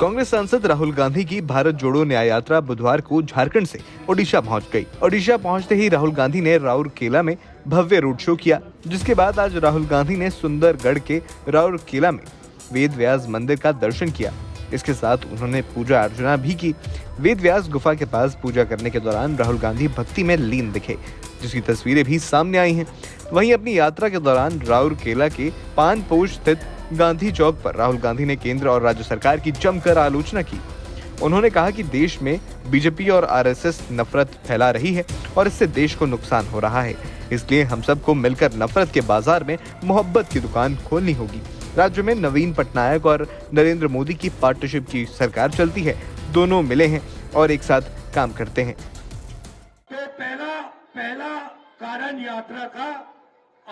कांग्रेस सांसद राहुल गांधी की भारत जोड़ो न्याय यात्रा बुधवार को झारखंड से ओडिशा पहुंच गई। ओडिशा पहुंचते ही राहुल गांधी ने राउरकेला में भव्य रोड शो किया, जिसके बाद आज राहुल गांधी ने सुंदरगढ़ के राउरकेला में वेद व्यास मंदिर का दर्शन किया। इसके साथ उन्होंने पूजा अर्चना भी की। वेद व्यास गुफा के पास पूजा करने के दौरान राहुल गांधी भक्ति में लीन दिखे, जिसकी तस्वीरें भी सामने आई हैं। वहीं अपनी यात्रा के दौरान राउरकेला के पानपोश स्थित गांधी चौक पर राहुल गांधी ने केंद्र और राज्य सरकार की जमकर आलोचना की। उन्होंने कहा कि देश में बीजेपी और आरएसएस नफरत फैला रही है और इससे देश को नुकसान हो रहा है। इसलिए हम सबको मिलकर नफरत के बाजार में मोहब्बत की दुकान खोलनी होगी। राज्य में नवीन पटनायक और नरेंद्र मोदी की पार्टनरशिप की सरकार चलती है। दोनों मिले हैं और एक साथ काम करते हैं। तो पहला कारण यात्रा का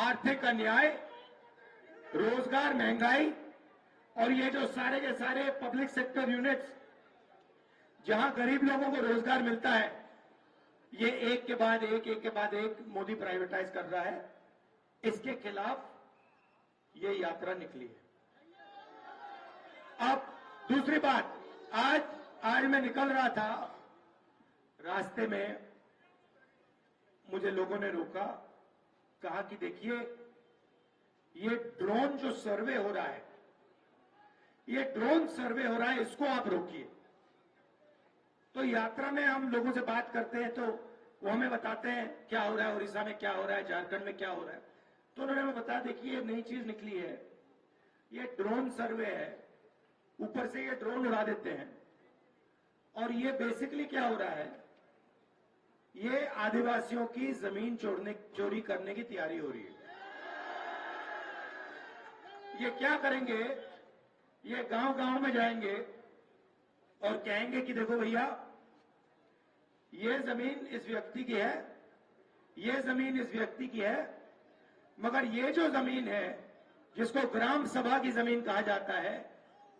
आर्थिक अन्याय, रोजगार, महंगाई और ये जो सारे के सारे पब्लिक सेक्टर यूनिट्स जहां गरीब लोगों को रोजगार मिलता है, ये एक के बाद एक मोदी प्राइवेटाइज कर रहा है। इसके खिलाफ ये यात्रा निकली है। अब दूसरी बात, आज मैं निकल रहा था, रास्ते में मुझे लोगों ने रोका, कहा कि देखिए ये ड्रोन जो सर्वे हो रहा है, ये ड्रोन सर्वे हो रहा है, इसको आप रोकिए। तो यात्रा में हम लोगों से बात करते हैं तो वो हमें बताते हैं क्या हो रहा है, उड़ीसा में क्या हो रहा है, झारखंड में क्या हो रहा है। तो उन्होंने हमें बताया, देखिए ये नई चीज निकली है, ये ड्रोन सर्वे है, ऊपर से ये ड्रोन उड़ा देते हैं और ये बेसिकली क्या हो रहा है, ये आदिवासियों की जमीन चोरी करने की तैयारी हो रही है। ये क्या करेंगे, ये गांव-गांव में जाएंगे और कहेंगे कि देखो भैया, ये जमीन इस व्यक्ति की है, ये जमीन इस व्यक्ति की है, मगर ये जो जमीन है जिसको ग्राम सभा की जमीन कहा जाता है,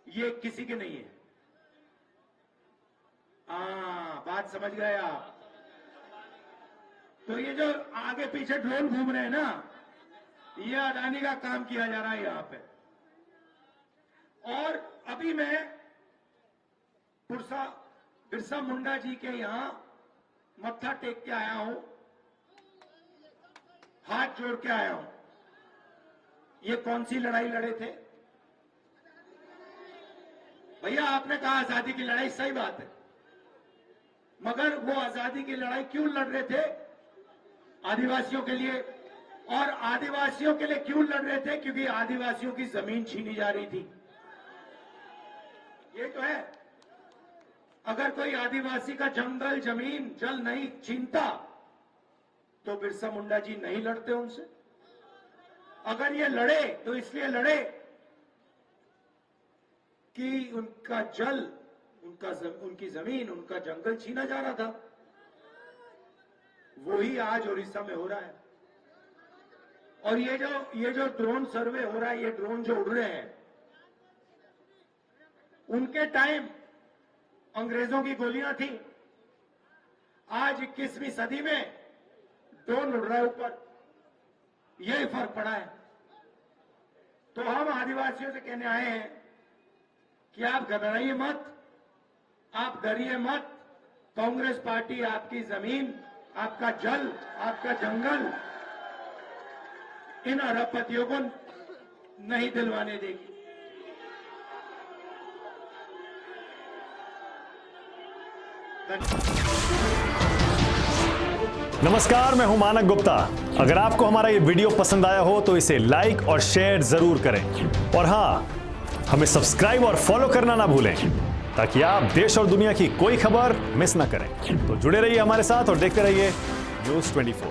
ये किसी की नहीं है। बात समझ गए आप? तो ये जो आगे पीछे ड्रोन घूम रहे हैं ना, ये अडानी का काम किया जा रहा है यहां पे। और अभी मैं बिरसा मुंडा जी के यहां मत्था टेक के आया हूं, हाथ जोड़ के आया हूं। ये कौन सी लड़ाई लड़े थे भैया? आपने कहा आजादी की लड़ाई, सही बात है, मगर वो आजादी की लड़ाई क्यों लड़ रहे थे? आदिवासियों के लिए। और आदिवासियों के लिए क्यों लड़ रहे थे? क्योंकि आदिवासियों की जमीन छीनी जा रही थी। ये तो है। अगर कोई आदिवासी का जंगल, जमीन, जल नहीं छीनता तो बिरसा मुंडा जी नहीं लड़ते उनसे। अगर ये लड़े तो इसलिए लड़े कि उनका जल, उनकी जमीन, उनका जंगल छीना जा रहा था। वही आज उड़ीसा में हो रहा है। और ये जो ड्रोन सर्वे हो रहा है, ये ड्रोन जो उड़ रहे हैं, उनके टाइम अंग्रेजों की गोलियां थी। आज 21वीं सदी में ड्रोन उड़ रहा है ऊपर, यही फर्क पड़ा है। तो हम आदिवासियों से कहने आए हैं कि आप घबराइए मत, आप डरिए मत। कांग्रेस पार्टी आपकी जमीन, आपका जल, आपका जंगल इन अरबपतियों को नहीं दिलवाने देगी। नमस्कार, मैं हूं मानक गुप्ता। अगर आपको हमारा ये वीडियो पसंद आया हो तो इसे लाइक और शेयर जरूर करें। और हां, हमें सब्सक्राइब और फॉलो करना ना भूलें, ताकि आप देश और दुनिया की कोई खबर मिस ना करें। तो जुड़े रहिए हमारे साथ और देखते रहिए न्यूज़ 24।